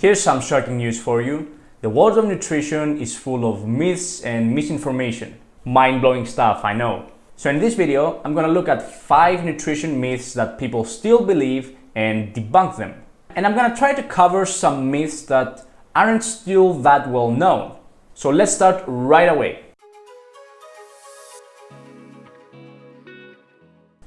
Here's some shocking news for you. The world of nutrition is full of myths and misinformation. Mind-blowing stuff, I know. So in this video, I'm gonna look at 5 nutrition myths that people still believe and debunk them. And I'm gonna try to cover some myths that aren't still that well known. So let's start right away.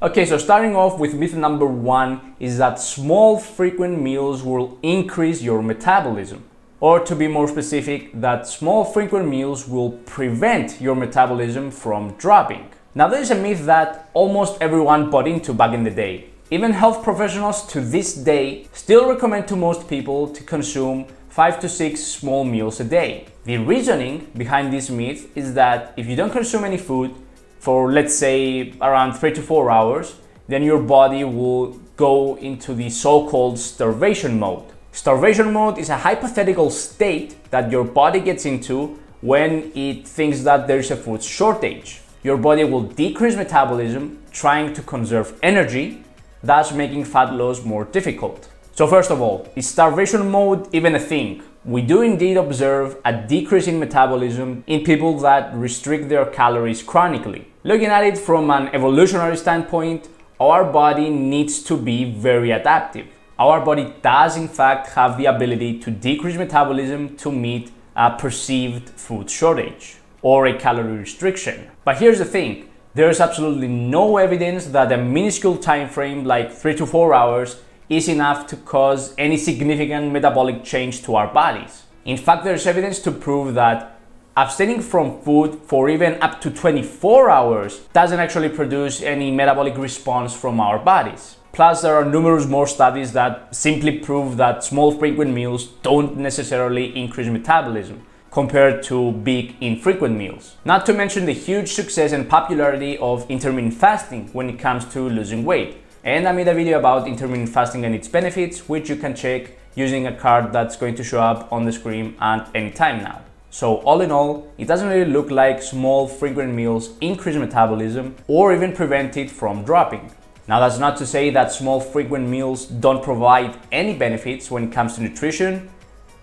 Okay, so starting off with myth number 1 is that small frequent meals will increase your metabolism. Or to be more specific, that small frequent meals will prevent your metabolism from dropping. Now there is a myth that almost everyone bought into back in the day. Even health professionals to this day still recommend to most people to consume 5 to 6 small meals a day. The reasoning behind this myth is that if you don't consume any food for, let's say, around 3 to 4 hours, then your body will go into the so-called starvation mode. Starvation mode is a hypothetical state that your body gets into when it thinks that there is a food shortage. Your body will decrease metabolism, trying to conserve energy, thus making fat loss more difficult. So first of all, is starvation mode even a thing? We do indeed observe a decrease in metabolism in people that restrict their calories chronically. Looking at it from an evolutionary standpoint, our body needs to be very adaptive. Our body does in fact have the ability to decrease metabolism to meet a perceived food shortage or a calorie restriction. But here's the thing, there is absolutely no evidence that a minuscule time frame like 3 to 4 hours is enough to cause any significant metabolic change to our bodies. In fact, there's evidence to prove that abstaining from food for even up to 24 hours doesn't actually produce any metabolic response from our bodies. Plus, there are numerous more studies that simply prove that small frequent meals don't necessarily increase metabolism compared to big infrequent meals. Not to mention the huge success and popularity of intermittent fasting when it comes to losing weight. And I made a video about intermittent fasting and its benefits, which you can check using a card that's going to show up on the screen at any time now. So all in all, it doesn't really look like small frequent meals increase metabolism or even prevent it from dropping. Now that's not to say that small frequent meals don't provide any benefits when it comes to nutrition,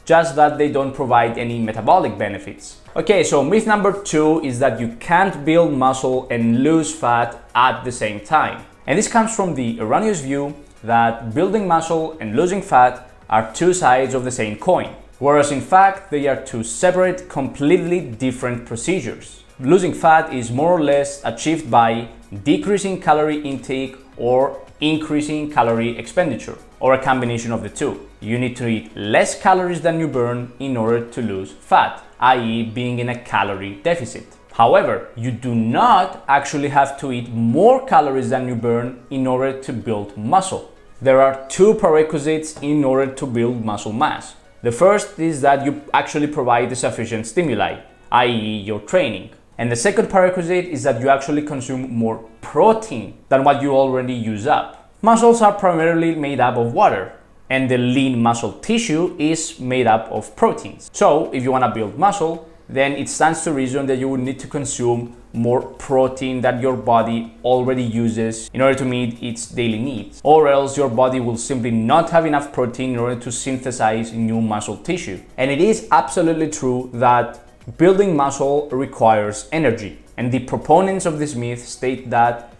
just that they don't provide any metabolic benefits. Okay, so myth number 2 is that you can't build muscle and lose fat at the same time. And this comes from the erroneous view that building muscle and losing fat are 2 sides of the same coin, whereas in fact they are 2 separate, completely different procedures. Losing fat is more or less achieved by decreasing calorie intake or increasing calorie expenditure, or a combination of the 2. You need to eat less calories than you burn in order to lose fat, i.e. being in a calorie deficit. However, you do not actually have to eat more calories than you burn in order to build muscle. There are 2 prerequisites in order to build muscle mass. The first is that you actually provide the sufficient stimuli, i.e. your training. And the second prerequisite is that you actually consume more protein than what you already use up. Muscles are primarily made up of water, and the lean muscle tissue is made up of proteins. So if you want to build muscle, then it stands to reason that you will need to consume more protein that your body already uses in order to meet its daily needs. Or else your body will simply not have enough protein in order to synthesize new muscle tissue. And it is absolutely true that building muscle requires energy. And the proponents of this myth state that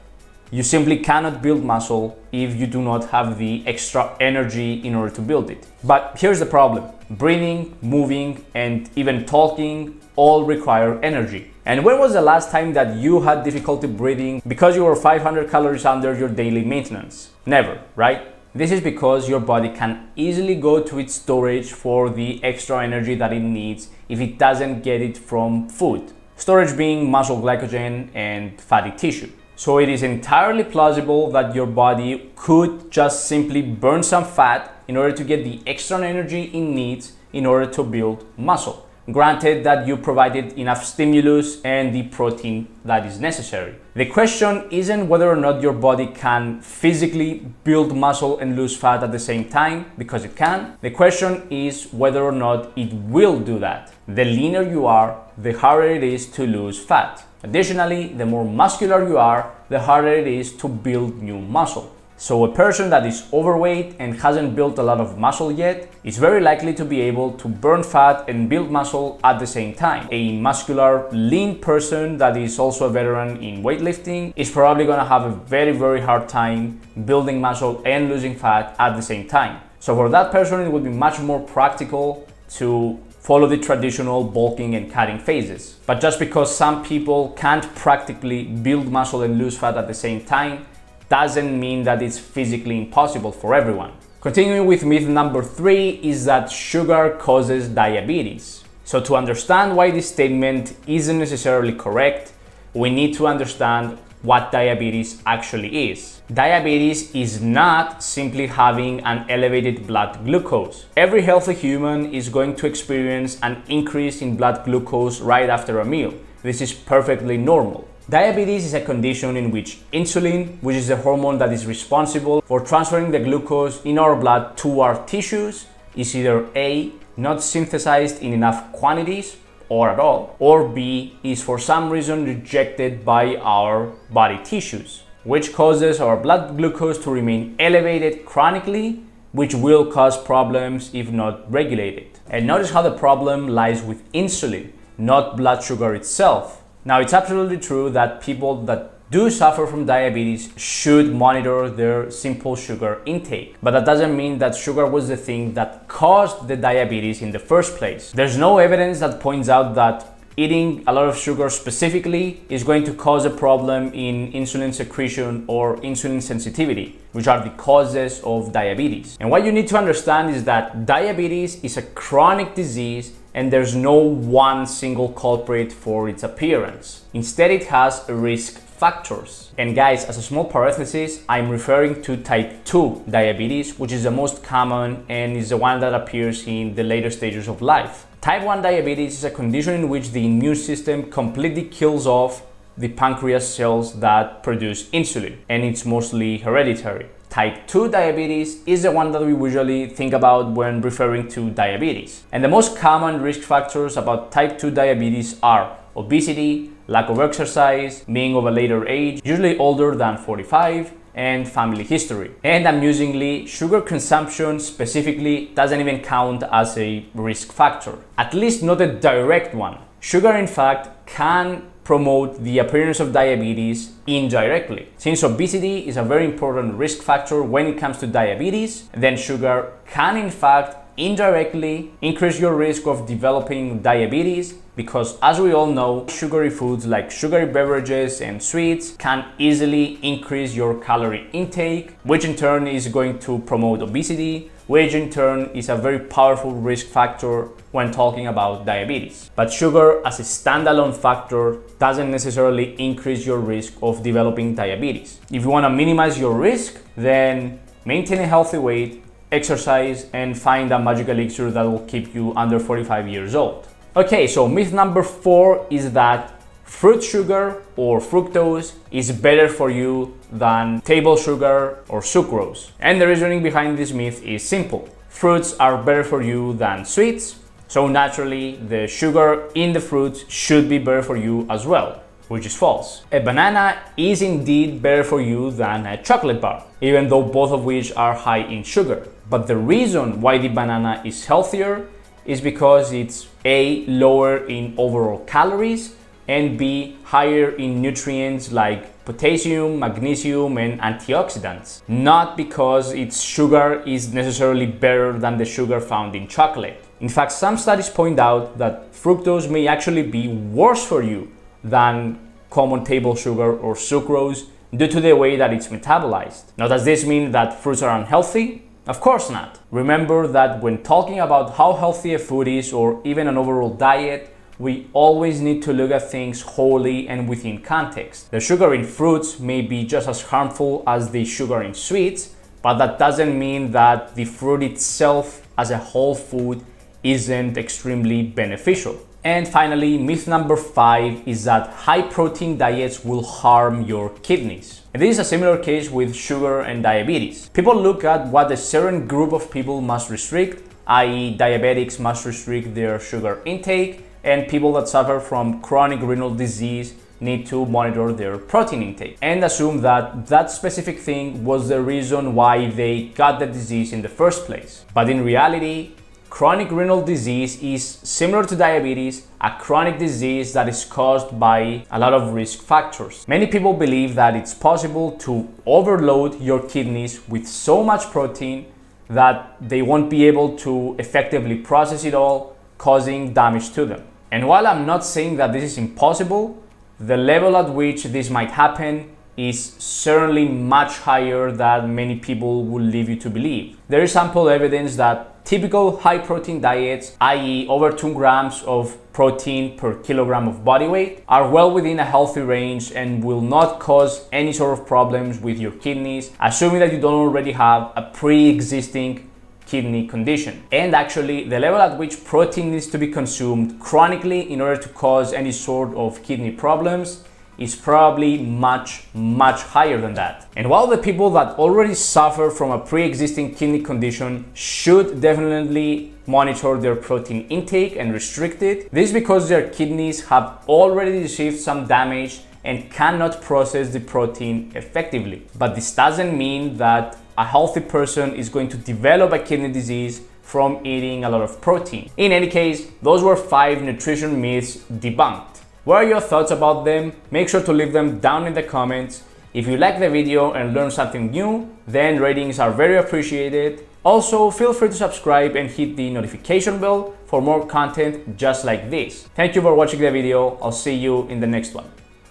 you simply cannot build muscle if you do not have the extra energy in order to build it. But here's the problem. Breathing, moving, and even talking all require energy. And when was the last time that you had difficulty breathing because you were 500 calories under your daily maintenance? Never, right? This is because your body can easily go to its storage for the extra energy that it needs if it doesn't get it from food. Storage being muscle glycogen and fatty tissue. So it is entirely plausible that your body could just simply burn some fat in order to get the extra energy it needs in order to build muscle. Granted that you provided enough stimulus and the protein that is necessary. The question isn't whether or not your body can physically build muscle and lose fat at the same time, because it can. The question is whether or not it will do that. The leaner you are, the harder it is to lose fat. Additionally, the more muscular you are, the harder it is to build new muscle. So a person that is overweight and hasn't built a lot of muscle yet is very likely to be able to burn fat and build muscle at the same time. A muscular, lean person that is also a veteran in weightlifting is probably gonna have a very hard time building muscle and losing fat at the same time. So for that person, it would be much more practical to follow the traditional bulking and cutting phases. But just because some people can't practically build muscle and lose fat at the same time, doesn't mean that it's physically impossible for everyone. Continuing with myth number 3 is that sugar causes diabetes. So to understand why this statement isn't necessarily correct, we need to understand what diabetes actually is. Diabetes is not simply having an elevated blood glucose. Every healthy human is going to experience an increase in blood glucose right after a meal. This is perfectly normal. Diabetes is a condition in which insulin, which is the hormone that is responsible for transferring the glucose in our blood to our tissues, is either A, not synthesized in enough quantities or at all, or B, is for some reason rejected by our body tissues, which causes our blood glucose to remain elevated chronically, which will cause problems if not regulated. And notice how the problem lies with insulin, not blood sugar itself. Now, it's absolutely true that people that do suffer from diabetes should monitor their simple sugar intake, but that doesn't mean that sugar was the thing that caused the diabetes in the first place. There's no evidence that points out that eating a lot of sugar specifically is going to cause a problem in insulin secretion or insulin sensitivity, which are the causes of diabetes. And what you need to understand is that diabetes is a chronic disease and there's no one single culprit for its appearance. Instead, it has risk factors. And guys, as a small parenthesis, I'm referring to type 2 diabetes, which is the most common and is the one that appears in the later stages of life. Type 1 diabetes is a condition in which the immune system completely kills off the pancreas cells that produce insulin, and it's mostly hereditary. Type 2 diabetes is the one that we usually think about when referring to diabetes. And the most common risk factors about type 2 diabetes are obesity, lack of exercise, being of a later age, usually older than 45, and family history. And amusingly, sugar consumption specifically doesn't even count as a risk factor, at least not a direct one. Sugar, in fact, can promote the appearance of diabetes indirectly. Since obesity is a very important risk factor when it comes to diabetes, then sugar can in fact indirectly increase your risk of developing diabetes, because as we all know, sugary foods like sugary beverages and sweets can easily increase your calorie intake, which in turn is going to promote obesity, which in turn is a very powerful risk factor when talking about diabetes. But sugar as a standalone factor doesn't necessarily increase your risk of developing diabetes. If you want to minimize your risk, then maintain a healthy weight, exercise, and find a magic elixir that will keep you under 45 years old. Okay, so myth number 4 is that fruit sugar or fructose is better for you than table sugar or sucrose. And the reasoning behind this myth is simple. Fruits are better for you than sweets, so naturally the sugar in the fruits should be better for you as well, which is false. A banana is indeed better for you than a chocolate bar, even though both of which are high in sugar. But the reason why the banana is healthier is because it's A, lower in overall calories, and B, higher in nutrients like potassium, magnesium, and antioxidants. Not because its sugar is necessarily better than the sugar found in chocolate. In fact, some studies point out that fructose may actually be worse for you than common table sugar or sucrose due to the way that it's metabolized. Now, does this mean that fruits are unhealthy? Of course not. Remember that when talking about how healthy a food is or even an overall diet, we always need to look at things wholly and within context. The sugar in fruits may be just as harmful as the sugar in sweets, but that doesn't mean that the fruit itself as a whole food isn't extremely beneficial. And finally, myth number 5 is that high protein diets will harm your kidneys. And this is a similar case with sugar and diabetes. People look at what a certain group of people must restrict, i.e. diabetics must restrict their sugar intake, and people that suffer from chronic renal disease need to monitor their protein intake and assume that that specific thing was the reason why they got the disease in the first place. But in reality, chronic renal disease is similar to diabetes, a chronic disease that is caused by a lot of risk factors. Many people believe that it's possible to overload your kidneys with so much protein that they won't be able to effectively process it all, causing damage to them. And while I'm not saying that this is impossible, the level at which this might happen is certainly much higher than many people will lead you to believe. There is ample evidence that typical high protein diets, i.e. over 2 grams of protein per kilogram of body weight, are well within a healthy range and will not cause any sort of problems with your kidneys, assuming that you don't already have a pre-existing kidney condition. And actually, the level at which protein needs to be consumed chronically in order to cause any sort of kidney problems is probably much higher than that. And while the people that already suffer from a pre-existing kidney condition should definitely monitor their protein intake and restrict it, this is because their kidneys have already received some damage and cannot process the protein effectively. But this doesn't mean that a healthy person is going to develop a kidney disease from eating a lot of protein. In any case, those were 5 nutrition myths debunked. What are your thoughts about them? Make sure to leave them down in the comments. If you like the video and learned something new, then ratings are very appreciated. Also, feel free to subscribe and hit the notification bell for more content just like this. Thank you for watching the video. I'll see you in the next one.